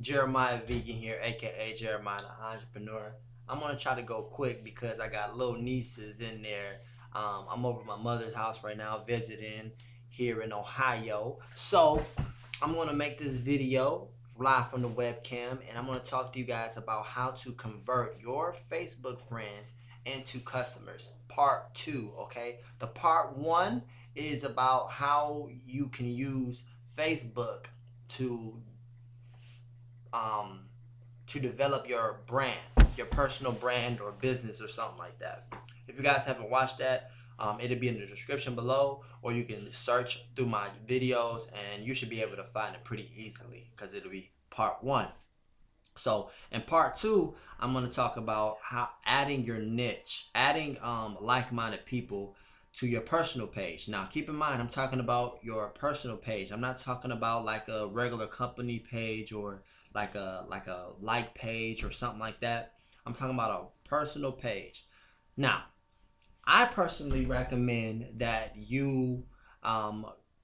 Jeremiah Vegan here, aka Jeremiah the Entrepreneur. I'm gonna try to go quick because I got little nieces in there. I'm over at my mother's house right now visiting here in Ohio. So I'm gonna make this video live from the webcam and I'm gonna talk to you guys about how to convert your Facebook friends into customers. Part 2, okay? The part 1 is about how you can use Facebook to develop your brand, your personal brand or business or something like that. If you guys haven't watched that, it'll be in the description below, or you can search through my videos and you should be able to find it pretty easily because it'll be part 1. So in part 2, I'm going to talk about how adding your niche, adding like-minded people to your personal page. Now keep in mind, I'm talking about your personal page. I'm not talking about like a regular company page or like a like page or something like that. I'm talking about a personal page. Now, I personally recommend that you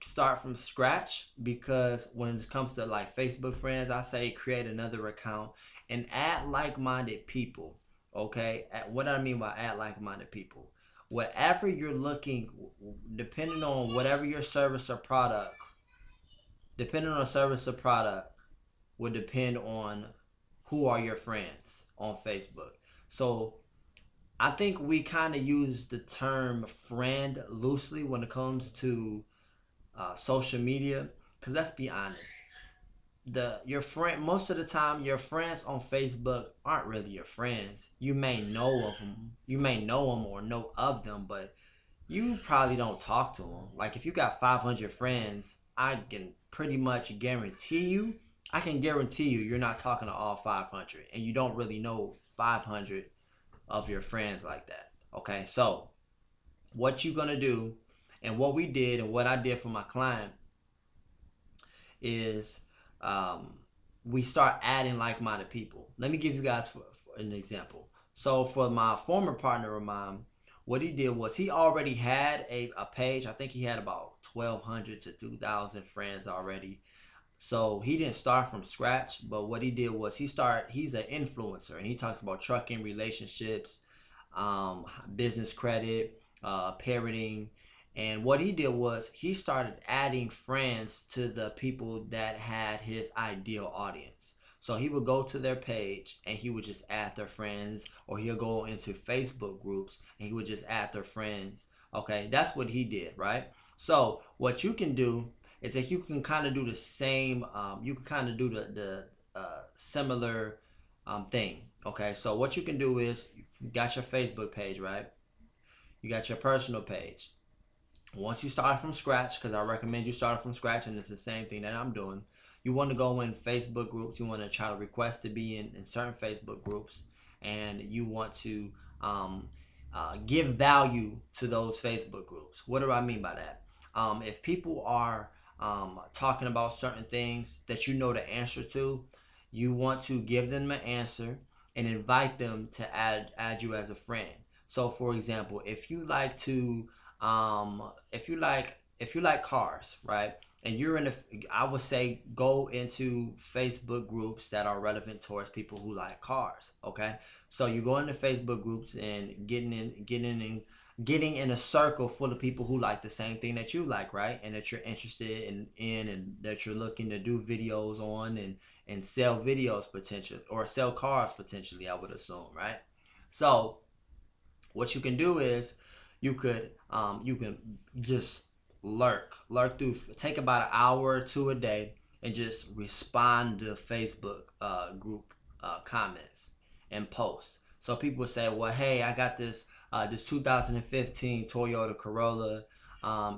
start from scratch, because when it comes to like Facebook friends, I say create another account and add like-minded people. Okay, what I mean by add like-minded people, whatever you're looking, depending on whatever your service or product, depending on service or product, would depend on who are your friends on Facebook. So I think we kind of use the term friend loosely when it comes to social media, because let's be honest, your friend, most of the time your friends on Facebook aren't really your friends. You may know of them, you may know them or know of them, but you probably don't talk to them. Like if you got 500 friends, I can pretty much guarantee you, you're not talking to all 500, and you don't really know 500 of your friends like that. Okay, so what you're gonna do, and what we did and what I did for my client is we start adding like-minded people. Let me give you guys for an example. So for my former partner of mine, what he did was he already had a page. I think he had about 1,200 to 2,000 friends already. So he didn't start from scratch, but what he did was he's an influencer, and he talks about trucking, relationships, business credit, parenting. And what he did was he started adding friends to the people that had his ideal audience. So he would go to their page and he would just add their friends, or he'll go into Facebook groups and he would just add their friends. Okay, that's what he did, right? So what you can do is that you can kind of do the same, you can kind of do the similar thing. Okay, so what you can do is you got your Facebook page, right? You got your personal page. Once you start from scratch, because I recommend you start from scratch, and it's the same thing that I'm doing, you want to go in Facebook groups. You want to try to request to be in certain Facebook groups, and you want to give value to those Facebook groups. What do I mean by that? If people are talking about certain things that you know the answer to, you want to give them an answer and invite them to add you as a friend. So for example, if you like to if you like cars, right? And you're in I would say go into Facebook groups that are relevant towards people who like cars. Okay, so you go into Facebook groups and getting in a circle full of people who like the same thing that you like, right? And that you're interested in and that you're looking to do videos on and sell videos potentially, or sell cars potentially, I would assume, right? So what you can do is you can just lurk through, take about an hour or two a day and just respond to Facebook group comments and post. So people say, well, hey, I got this 2015 Toyota Corolla,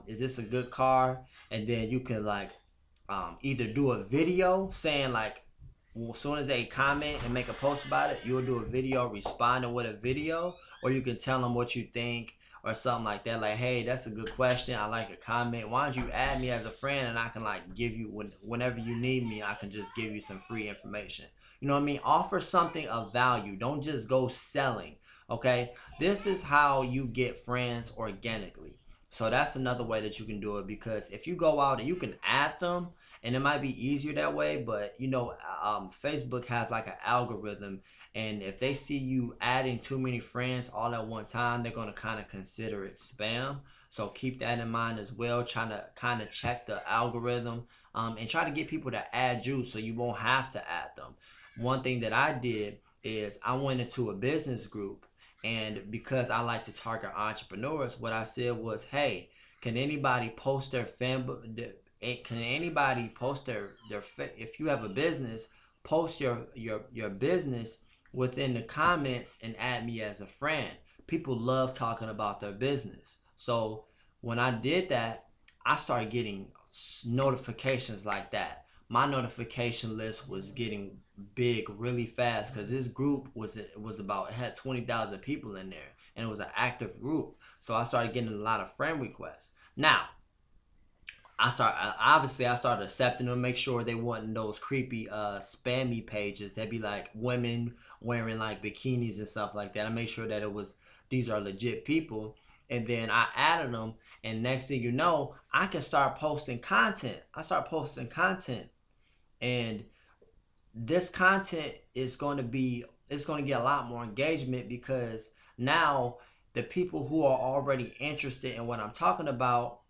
is this a good car? And then you can like either do a video saying like, well, as soon as they comment and make a post about it, you'll do a video responding with a video, or you can tell them what you think or something like that. Like, hey, that's a good question, I like a comment, why don't you add me as a friend, and I can like give you, whenever you need me, I can just give you some free information. You know what I mean? Offer something of value. Don't just go selling. Okay, this is how you get friends organically. So that's another way that you can do it, because if you go out and you can add them, and it might be easier that way, but you know, Facebook has like an algorithm, and if they see you adding too many friends all at one time, they're going to kind of consider it spam. So keep that in mind as well, trying to kind of check the algorithm, and try to get people to add you so you won't have to add them. One thing that I did is I went into a business group, and because I like to target entrepreneurs, what I said was, hey, can anybody post their can anybody post if you have a business, post your business within the comments and add me as a friend. People love talking about their business. So when I did that, I started getting notifications like that. My notification list was getting big really fast, because this group was about, it had 20,000 people in there, and it was an active group. So I started getting a lot of friend requests. Now I started accepting them, make sure they wasn't those creepy spammy pages that be like women wearing like bikinis and stuff like that. I made sure that these are legit people, and then I added them, and next thing you know, I can start posting content. I start posting content, and this content is going to get a lot more engagement, because now the people who are already interested in what I'm talking about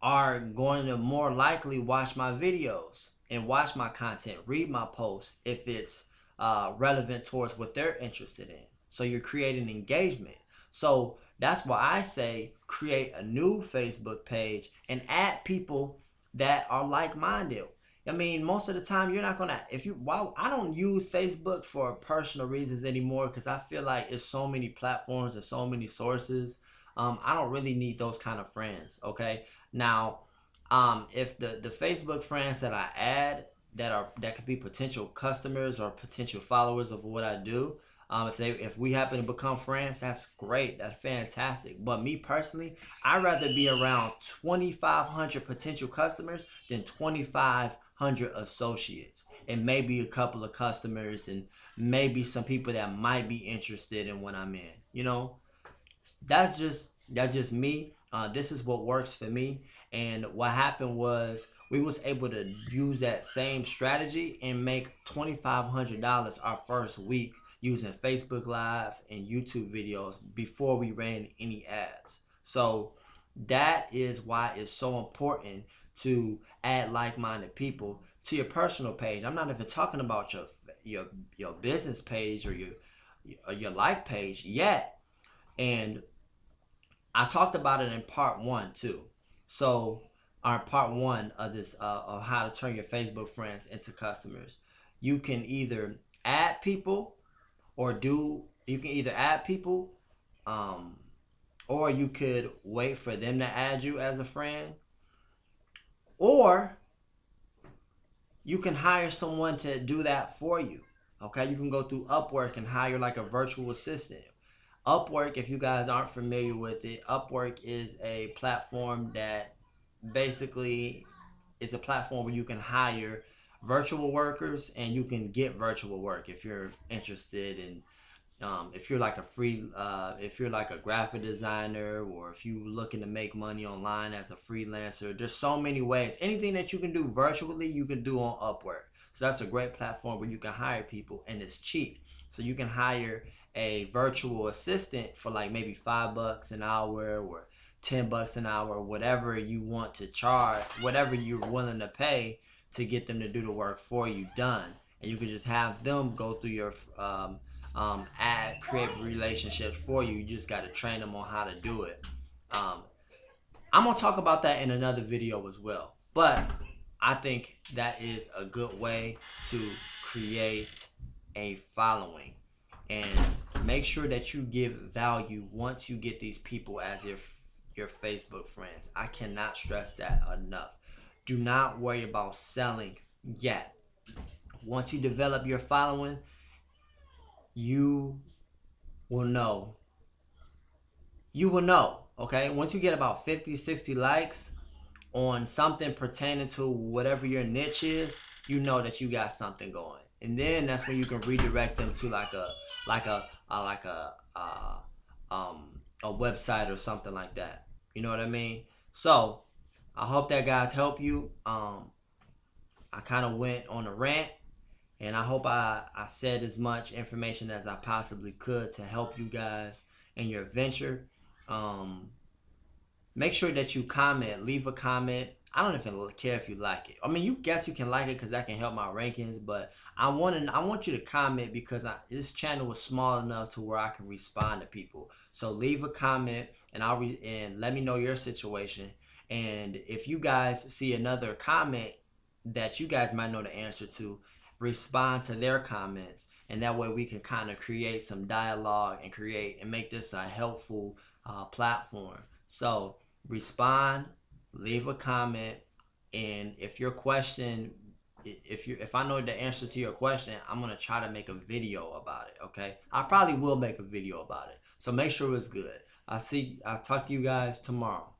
are going to more likely watch my videos and watch my content, read my posts if it's relevant towards what they're interested in. So you're creating engagement. So that's why I say create a new Facebook page and add people that are like-minded. I mean, most of the time you're not gonna, I don't use Facebook for personal reasons anymore, because I feel like it's so many platforms and so many sources. I don't really need those kind of friends. Okay, now, if the Facebook friends that I add that could be potential customers or potential followers of what I do, if we happen to become friends, that's great, that's fantastic. But me personally, I'd rather be around 2,500 potential customers than 2,500 associates, and maybe a couple of customers, and maybe some people that might be interested in what I'm in. You know, that's just me. This is what works for me. And what happened was, we was able to use that same strategy and make $2,500 our first week using Facebook Live and YouTube videos before we ran any ads. So that is why it's so important to add like-minded people to your personal page. I'm not even talking about your business page or your like page yet. And I talked about it in part 1 too. So, our part 1 of this of how to turn your Facebook friends into customers. You can either add people, you can either add people, or you could wait for them to add you as a friend, or you can hire someone to do that for you. Okay, you can go through Upwork and hire like a virtual assistant. Upwork, if you guys aren't familiar with it, Upwork is a platform that basically, it's a platform where you can hire virtual workers, and you can get virtual work if you're interested in, if you're like if you're like a graphic designer, or if you're looking to make money online as a freelancer. There's so many ways. Anything that you can do virtually, you can do on Upwork. So that's a great platform where you can hire people, and it's cheap. So you can hire a virtual assistant for like maybe $5 an hour or $10 an hour, whatever you want to charge, whatever you're willing to pay to get them to do the work for you done. And you can just have them go through your create relationships for you. You just got to train them on how to do it. I'm gonna talk about that in another video as well, but I think that is a good way to create a following. And make sure that you give value once you get these people as your Facebook friends. I cannot stress that enough. Do not worry about selling yet. Once you develop your following, you will know. Okay? Once you get about 50, 60 likes on something pertaining to whatever your niche is, you know that you got something going. And then that's when you can redirect them to a website or something like that. You know what I mean? So I hope that guys help you. I kind of went on a rant, and I hope I said as much information as I possibly could to help you guys in your venture. Um, Make sure that you comment, leave a comment. I don't even care if you like it. I mean, you guess you can like it because that can help my rankings, but I want you to comment because this channel is small enough to where I can respond to people. So leave a comment and and let me know your situation. And if you guys see another comment that you guys might know the answer to, respond to their comments, and that way we can kind of create some dialogue and create and make this a helpful platform. So respond, leave a comment, and if your question, if I know the answer to your question, I'm gonna try to make a video about it. Okay, I probably will make a video about it. So make sure it's good. I'll talk to you guys tomorrow.